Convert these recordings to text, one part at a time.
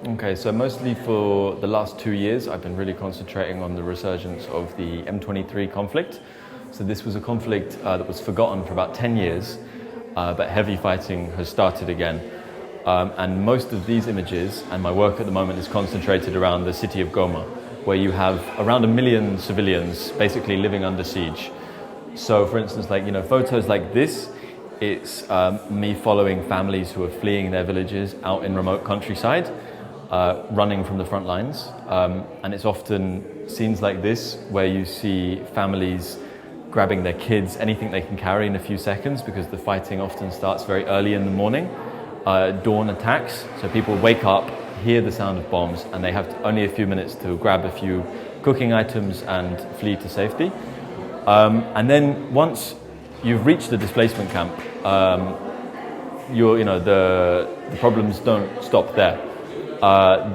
Okay, so mostly for the last 2 years, I've been really concentrating on the resurgence of the M23 conflict. So this was a conflict that was forgotten for about 10 years, but heavy fighting has started again. And most of these images, and my work at the moment, is concentrated around the city of Goma, where you have around 1 million civilians basically living under siege. So for instance, photos like this, it's me following families who are fleeing their villages out in remote countryside, running from the front lines. And it's often scenes like this where you see families grabbing their kids, anything they can carry in a few seconds, because the fighting often starts very early in the morning. Dawn attacks, so people wake up, hear the sound of bombs, and they have only a few minutes to grab a few cooking items and flee to safety. And then once you've reached the displacement camp, the problems don't stop there.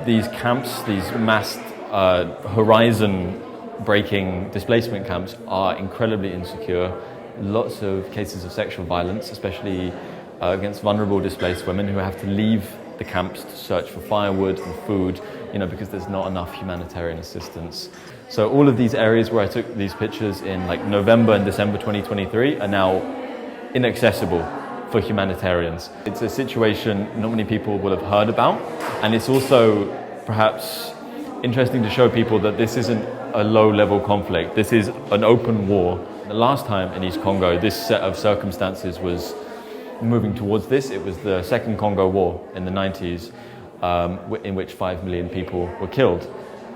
These camps, these massed horizon-breaking displacement camps are incredibly insecure. Lots of cases of sexual violence, especially against vulnerable displaced women who have to leave the camps to search for firewood and food, because there's not enough humanitarian assistance. So all of these areas where I took these pictures in November and December 2023 are now inaccessible for humanitarians. It's a situation not many people will have heard about, and it's also perhaps interesting to show people that this isn't a low-level conflict. This is an open war. The last time in East Congo, this set of circumstances was moving towards this. It was the Second Congo War in the 90s, in which 5 million people were killed.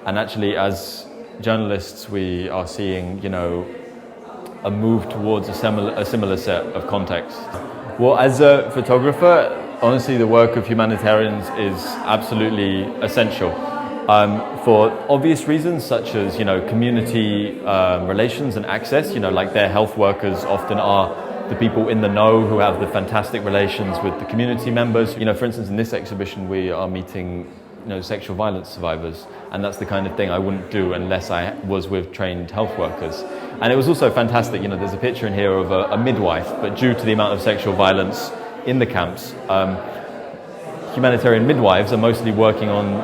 And actually, as journalists, we are seeing, a move towards a similar set of context. Well, as a photographer, honestly, the work of humanitarians is absolutely essential. For obvious reasons, such as, community relations and access, like their health workers often are the people in the know who have the fantastic relations with the community members. For instance, in this exhibition, we are meeting sexual violence survivors, and that's the kind of thing I wouldn't do unless I was with trained health workers. And it was also fantastic, there's a picture in here of a midwife, but due to the amount of sexual violence in the camps, humanitarian midwives are mostly working on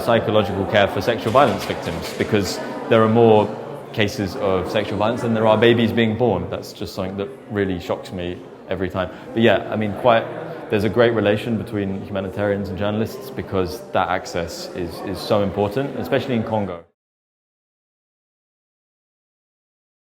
psychological care for sexual violence victims, because there are more cases of sexual violence than there are babies being born. That's just something that really shocks me every time. But yeah, there's a great relation between humanitarians and journalists, because that access is so important, especially in Congo.